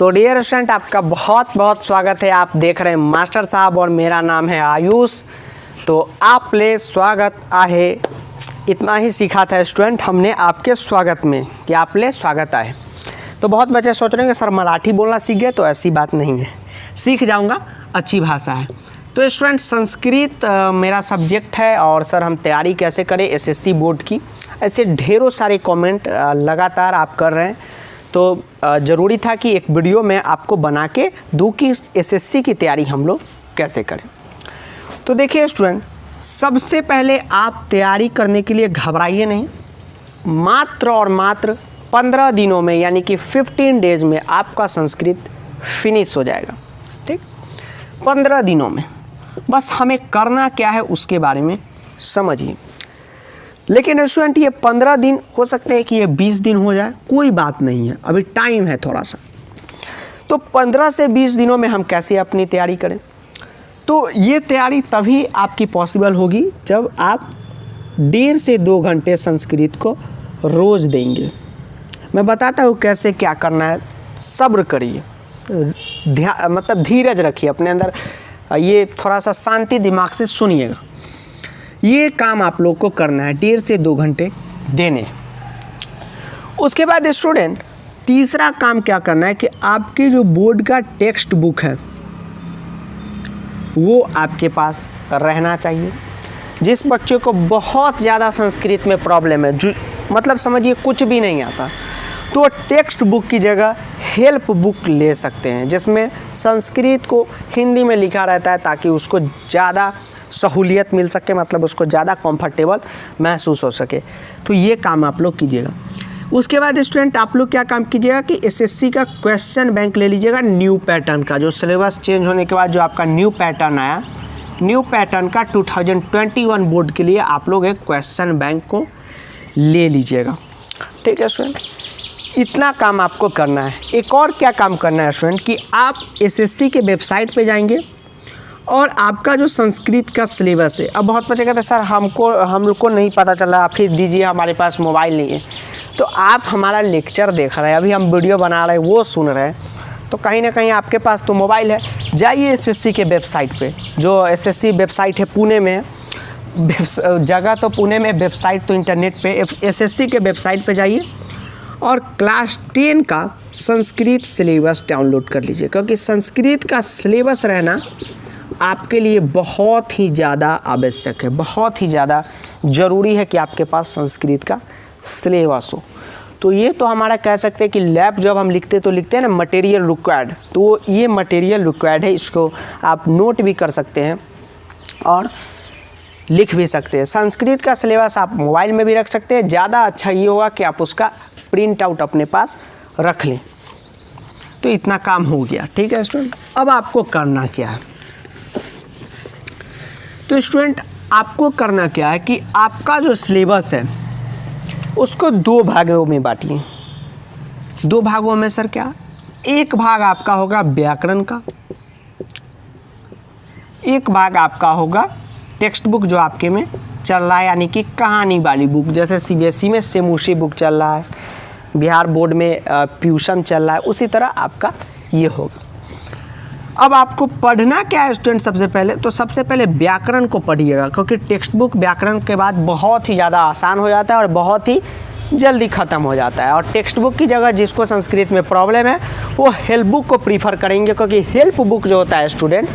तो dear student, आपका बहुत बहुत स्वागत है। आप देख रहे हैं मास्टर साहब और मेरा नाम है आयुष। तो आपले स्वागत आहे, इतना ही सीखा था स्टूडेंट हमने आपके स्वागत में कि आपले स्वागत आहे। तो बहुत बच्चे सोच रहे हैं कि सर मराठी बोलना सीख गए, तो ऐसी बात नहीं है, सीख जाऊंगा, अच्छी भाषा है। तो स्टूडेंट संस्कृत मेरा सब्जेक्ट है और सर हम तैयारी कैसे करें एसएससी बोर्ड की, ऐसे ढेरों सारे कमेंट लगातार आप कर रहे हैं। तो ज़रूरी था कि एक वीडियो में आपको बना के दूँ कि एसएससी की तैयारी हम लोग कैसे करें। तो देखिए स्टूडेंट, सबसे पहले आप तैयारी करने के लिए घबराइए नहीं। मात्र और मात्र 15 दिनों में यानी कि 15 डेज में आपका संस्कृत फिनिश हो जाएगा। ठीक, 15 दिनों में बस हमें करना क्या है उसके बारे में समझिए। लेकिन स्टूडेंट ये 15 दिन हो सकते हैं कि ये 20 दिन हो जाए, कोई बात नहीं है, अभी टाइम है थोड़ा सा। तो 15 से 20 दिनों में हम कैसे अपनी तैयारी करें? तो ये तैयारी तभी आपकी पॉसिबल होगी जब आप 1.5 से 2 घंटे संस्कृत को रोज़ देंगे। मैं बताता हूँ कैसे क्या करना है, सब्र करिए, मतलब धीरज रखिए अपने अंदर, ये थोड़ा सा शांति दिमाग से सुनिएगा। ये काम आप लोग को करना है 1.5 से 2 घंटे देने। उसके बाद स्टूडेंट तीसरा काम क्या करना है कि आपके जो बोर्ड का टेक्स्ट बुक है वो आपके पास रहना चाहिए। जिस बच्चे को बहुत ज़्यादा संस्कृत में प्रॉब्लम है, जो मतलब समझिए कुछ भी नहीं आता, तो टेक्स्ट बुक की जगह हेल्प बुक ले सकते हैं जिसमें संस्कृत को हिंदी में लिखा रहता है ताकि उसको ज़्यादा सहूलियत मिल सके, मतलब उसको ज़्यादा कंफर्टेबल महसूस हो सके। तो ये काम आप लोग कीजिएगा। उसके बाद स्टूडेंट आप लोग क्या काम कीजिएगा कि एसएससी का क्वेश्चन बैंक ले लीजिएगा, न्यू पैटर्न का। जो सिलेबस चेंज होने के बाद जो आपका न्यू पैटर्न आया, न्यू पैटर्न का 2021 बोर्ड के लिए आप लोग एक क्वेश्चन बैंक को ले लीजिएगा। ठीक है स्टूडेंट, इतना काम आपको करना है। एक और क्या काम करना है स्टूडेंट कि आप एसएससी के वेबसाइट पे जाएंगे और आपका जो संस्कृत का सिलेबस है, अब बहुत बच्चे कहते हैं सर हम लोग को नहीं पता चला, आप ही दीजिए, हमारे पास मोबाइल नहीं है। तो आप हमारा लेक्चर देख रहे हैं, अभी हम वीडियो बना रहे हैं, वो सुन रहे हैं, तो कहीं ना कहीं आपके पास तो मोबाइल है। जाइए एसएससी के वेबसाइट पे, जो एसएससी वेबसाइट है पुणे में है, जगह तो पुणे में, वेबसाइट तो इंटरनेट पे, एसएससी के वेबसाइट पे जाइए और क्लास 10 का संस्कृत सिलेबस डाउनलोड कर लीजिए, क्योंकि संस्कृत का सिलेबस रहना आपके लिए बहुत ही ज़्यादा आवश्यक है, बहुत ही ज़्यादा ज़रूरी है कि आपके पास संस्कृत का सिलेबस हो। तो ये तो हमारा कह सकते हैं कि लैब जब हम लिखते तो लिखते हैं ना मटेरियल रिक्वायर्ड, तो ये मटेरियल रिक्वायर्ड है, इसको आप नोट भी कर सकते हैं और लिख भी सकते हैं। संस्कृत का सिलेबस आप मोबाइल में भी रख सकते हैं, ज़्यादा अच्छा ये होगा कि आप उसका प्रिंट आउट अपने पास रख लें। तो इतना काम हो गया। ठीक है स्टूडेंट, अब आपको करना क्या है? तो स्टूडेंट आपको करना क्या है कि आपका जो सिलेबस है उसको 2 भागों में बांटिए। 2 भागों में सर क्या? एक भाग आपका होगा व्याकरण का, एक भाग आपका होगा टेक्स्ट बुक जो आपके में चल रहा है, यानी कि कहानी वाली बुक, जैसे सीबीएसई में सेमूशी बुक चल रहा है, बिहार बोर्ड में प्यूषम चल रहा है, उसी तरह आपका ये होगा। अब आपको पढ़ना क्या है स्टूडेंट? सबसे पहले तो सबसे पहले व्याकरण को पढ़िएगा, क्योंकि टेक्स्ट बुक व्याकरण के बाद बहुत ही ज़्यादा आसान हो जाता है और बहुत ही जल्दी ख़त्म हो जाता है। और टेक्स्ट बुक की जगह जिसको संस्कृत में प्रॉब्लम है वो हेल्प बुक को प्रीफर करेंगे, क्योंकि हेल्प बुक जो होता है स्टूडेंट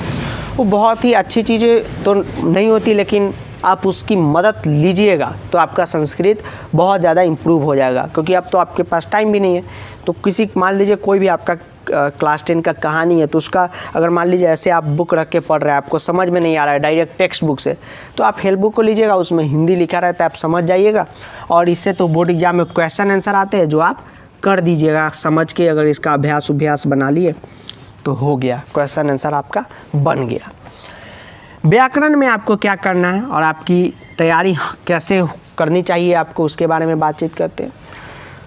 वो बहुत ही अच्छी चीज़ें तो नहीं होती, लेकिन आप उसकी मदद लीजिएगा तो आपका संस्कृत बहुत ज़्यादा इम्प्रूव हो जाएगा। क्योंकि अब तो आपके पास टाइम भी नहीं है, तो किसी मान लीजिए कोई भी आपका क्लास 10 का कहानी है, तो उसका अगर मान लीजिए ऐसे आप बुक रख के पढ़ रहे हैं, आपको समझ में नहीं आ रहा है डायरेक्ट टेक्स्ट बुक से, तो आप हेल्प बुक को लीजिएगा, उसमें हिंदी लिखा रहता है, आप समझ जाइएगा। और इससे तो बोर्ड एग्जाम में क्वेश्चन आंसर आते हैं जो आप कर दीजिएगा समझ के। अगर इसका अभ्यास बना लिए तो हो गया, क्वेश्चन आंसर आपका बन गया। व्याकरण में आपको क्या करना है और आपकी तैयारी कैसे करनी चाहिए आपको, उसके बारे में बातचीत करते हैं।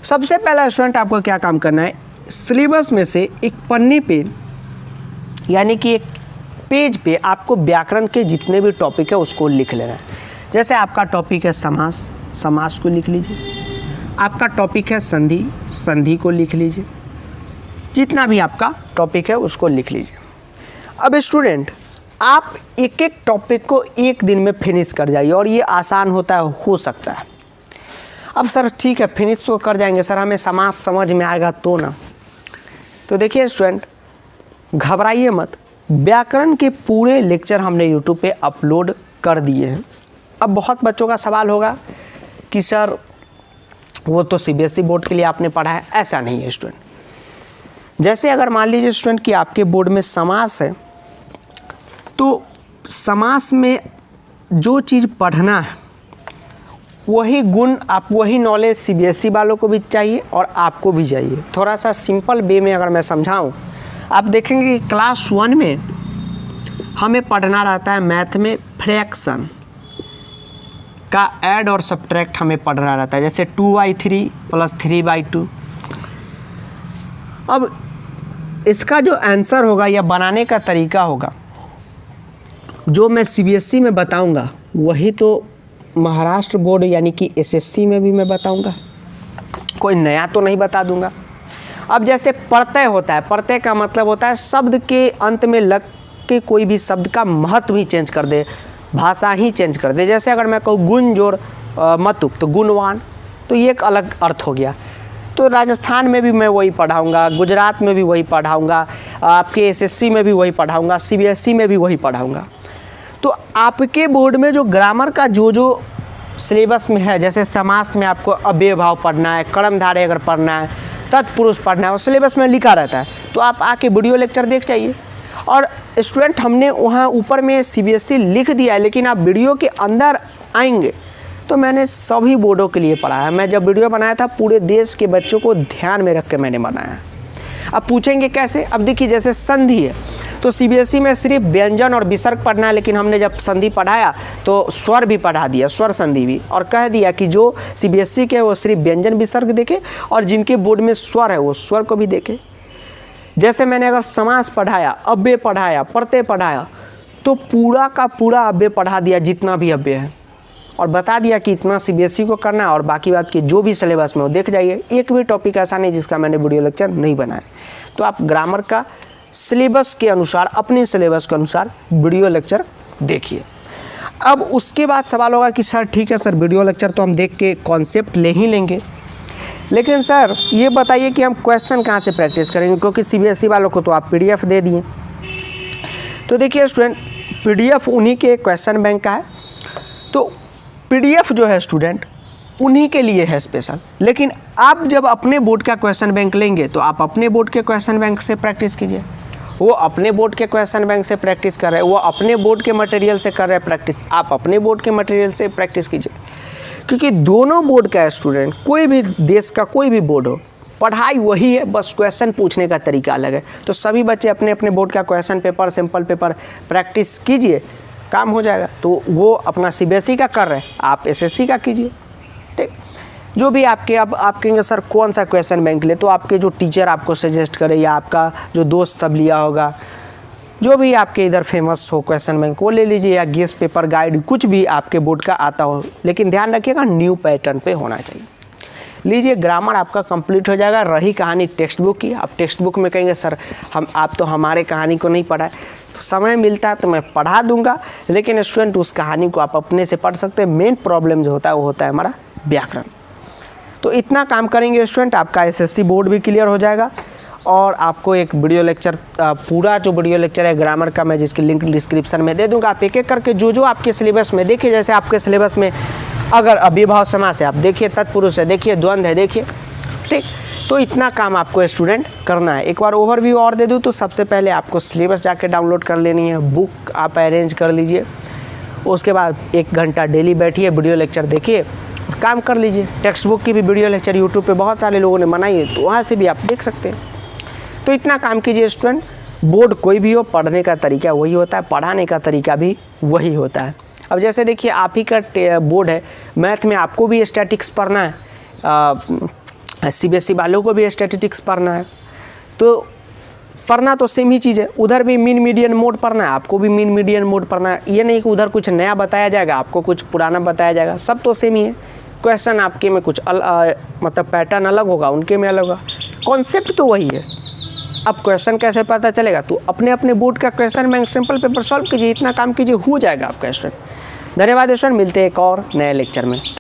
सबसे पहला स्टूडेंट आपको क्या काम करना है, सिलेबस में से एक पन्ने पे यानी कि एक पेज पे आपको व्याकरण के जितने भी टॉपिक है उसको लिख लेना है। जैसे आपका टॉपिक है समास, समास को लिख लीजिए। आपका टॉपिक है संधि, संधि को लिख लीजिए। जितना भी आपका टॉपिक है उसको लिख लीजिए। अब स्टूडेंट आप एक एक टॉपिक को एक दिन में फिनिश कर जाइए और ये आसान होता है, हो सकता है। अब सर ठीक है फिनिश तो कर जाएंगे सर, हमें समाज समझ में आएगा तो ना। तो देखिए स्टूडेंट घबराइए मत, व्याकरण के पूरे लेक्चर हमने यूट्यूब पे अपलोड कर दिए हैं। अब बहुत बच्चों का सवाल होगा कि सर वो तो सीबीएसई बोर्ड के लिए आपने पढ़ा है, ऐसा नहीं है स्टूडेंट। जैसे अगर मान लीजिए स्टूडेंट कि आपके बोर्ड में समास है, तो समास में जो चीज़ पढ़ना है वही गुण आप, वही नॉलेज सीबीएसई वालों को भी चाहिए और आपको भी चाहिए। थोड़ा सा सिंपल वे में अगर मैं समझाऊं, आप देखेंगे कि क्लास 1 में हमें पढ़ना रहता है मैथ में फ्रैक्शन का ऐड और सब्ट्रैक्ट हमें पढ़ना रहता है, जैसे 2/3 + 3/2। अब इसका जो आंसर होगा या बनाने का तरीका होगा जो मैं सीबीएसई में बताऊंगा वही तो महाराष्ट्र बोर्ड यानी कि एसएससी में भी मैं बताऊंगा, कोई नया तो नहीं बता दूंगा। अब जैसे प्रत्यय होता है, प्रत्यय का मतलब होता है शब्द के अंत में लग के कोई भी शब्द का महत्व ही चेंज कर दे, भाषा ही चेंज कर दे। जैसे अगर मैं कहूँ गुण जोड़ मतुप तो गुणवान, तो ये एक अलग अर्थ हो गया। तो राजस्थान में भी मैं वही पढ़ाऊँगा, गुजरात में भी वही पढ़ाऊँगा, आपके एसएससी में भी वही पढ़ाऊँगा, सीबीएसई में भी वही पढ़ाऊँगा। तो आपके बोर्ड में जो ग्रामर का जो सिलेबस में है, जैसे समास में आपको अव्यय भाव पढ़ना है, कर्मधारय अगर पढ़ना है, तत्पुरुष पढ़ना है, और सिलेबस में लिखा रहता है, तो आप आके वीडियो लेक्चर देख जाइए। और स्टूडेंट हमने वहाँ ऊपर में सीबीएसई लिख दिया है, लेकिन आप वीडियो के अंदर आएंगे तो मैंने सभी बोर्डों के लिए पढ़ा है। मैं जब वीडियो बनाया था पूरे देश के बच्चों को ध्यान में रख के मैंने बनाया है। अब पूछेंगे कैसे? अब देखिए जैसे संधि है तो सीबीएसई में सिर्फ व्यंजन और विसर्ग पढ़ना है, लेकिन हमने जब संधि पढ़ाया तो स्वर भी पढ़ा दिया, स्वर संधि भी, और कह दिया कि जो सीबीएसई के वो सिर्फ व्यंजन विसर्ग देखे और जिनके बोर्ड में स्वर है वो स्वर को भी देखे। जैसे मैंने अगर समास पढ़ाया, अव्यय पढ़ाया, प्रत्यय पढ़ाया, तो पूरा का पूरा अव्यय पढ़ा दिया जितना भी अव्यय है, और बता दिया कि इतना सीबीएसई को करना है और बाकी बात की जो भी सिलेबस में हो देख जाइए। एक भी टॉपिक ऐसा नहीं जिसका मैंने वीडियो लेक्चर नहीं बनाया। तो आप ग्रामर का सिलेबस के अनुसार, अपने सिलेबस के अनुसार वीडियो लेक्चर देखिए। अब उसके बाद सवाल होगा कि सर ठीक है सर वीडियो लेक्चर तो हम देख के कॉन्सेप्ट ले ही लेंगे, लेकिन सर ये बताइए कि हम क्वेश्चन कहाँ से प्रैक्टिस करेंगे, क्योंकि सीबीएसई वालों को तो आप पीडीएफ दे दिए। तो देखिए स्टूडेंट पीडीएफ उन्हीं के क्वेश्चन बैंक का है, तो पीडीएफ जो है स्टूडेंट उन्हीं के लिए है स्पेशल। लेकिन आप जब अपने बोर्ड का क्वेश्चन बैंक लेंगे तो आप अपने बोर्ड के क्वेश्चन बैंक से प्रैक्टिस कीजिए। वो अपने बोर्ड के क्वेश्चन बैंक से प्रैक्टिस कर रहे हैं, वो अपने बोर्ड के मटेरियल से कर रहे हैं प्रैक्टिस, आप अपने बोर्ड के मटेरियल से प्रैक्टिस कीजिए। क्योंकि दोनों बोर्ड का स्टूडेंट, कोई भी देश का कोई भी बोर्ड हो, पढ़ाई वही है, बस क्वेश्चन पूछने का तरीका अलग है। तो सभी बच्चे अपने अपने बोर्ड का question paper, simple paper practice कीजिए, काम हो जाएगा। तो वो अपना सीबीएसई का कर रहे हैं, आप एसएससी का कीजिए, ठीक। जो भी आपके, अब आप कहेंगे सर कौन सा क्वेश्चन बैंक ले, तो आपके जो टीचर आपको सजेस्ट करे या आपका जो दोस्त सब लिया होगा, जो भी आपके इधर फेमस हो क्वेश्चन बैंक वो ले लीजिए, या गेस्ट पेपर गाइड कुछ भी आपके बोर्ड का आता हो, लेकिन ध्यान रखिएगा न्यू पैटर्न पे होना चाहिए। लीजिए ग्रामर आपका कंप्लीट हो जाएगा। रही कहानी टेक्स्ट बुक की, आप टेक्स्ट बुक में कहेंगे सर आप तो हमारे कहानी को नहीं पढ़ा है, तो समय मिलता है तो मैं पढ़ा दूंगा, लेकिन स्टूडेंट उस कहानी को आप अपने से पढ़ सकते हैं। मेन प्रॉब्लम जो होता है वो होता है हमारा व्याकरण। तो इतना काम करेंगे स्टूडेंट, आपका एसएससी बोर्ड भी क्लियर हो जाएगा। और आपको एक वीडियो लेक्चर, पूरा जो वीडियो लेक्चर है ग्रामर का, मैं जिसकी लिंक डिस्क्रिप्शन में दे दूंगा। आप एक एक करके जो जो आपके सिलेबस में देखिए, जैसे आपके सिलेबस में अगर अव्ययभाव समास है आप देखिए, तत्पुरुष है देखिए, द्वंद्व है देखिए, ठीक। तो इतना काम आपको स्टूडेंट करना है। एक बार ओवरव्यू और दे दूँ तो सबसे पहले आपको सिलेबस जाके डाउनलोड कर लेनी है, बुक आप अरेंज कर लीजिए, उसके बाद 1 घंटा डेली बैठिए, वीडियो लेक्चर देखिए, काम कर लीजिए। टेक्स्ट बुक की भी वीडियो लेक्चर यूट्यूब पे बहुत सारे लोगों ने बनाई है, तो वहाँ से भी आप देख सकते हैं। तो इतना काम कीजिए स्टूडेंट। बोर्ड कोई भी हो, पढ़ने का तरीका वही होता है, पढ़ाने का तरीका भी वही होता है। अब जैसे देखिए आप ही का बोर्ड है, मैथ में आपको भी स्टैटिक्स पढ़ना है, सीबीएसई वालों को भी स्टैटिस्टिक्स पढ़ना है, तो पढ़ना तो सेम ही चीज़ है। उधर भी मीन मीडियन मोड पढ़ना है, आपको भी मीन मीडियन मोड पढ़ना है। ये नहीं कि उधर कुछ नया बताया जाएगा, आपको कुछ पुराना बताया जाएगा, सब तो सेम ही है। क्वेश्चन आपके में कुछ मतलब पैटर्न अलग होगा, उनके में अलग होगा, कॉन्सेप्ट तो वही है। अब क्वेश्चन कैसे पता चलेगा? तो अपने अपने बोर्ड का question bank simple paper solve कीजिए, इतना काम कीजिए, हो जाएगा आपका स्टूडेंट। धन्यवाद स्टूडेंट, मिलते हैं एक और नए लेक्चर में।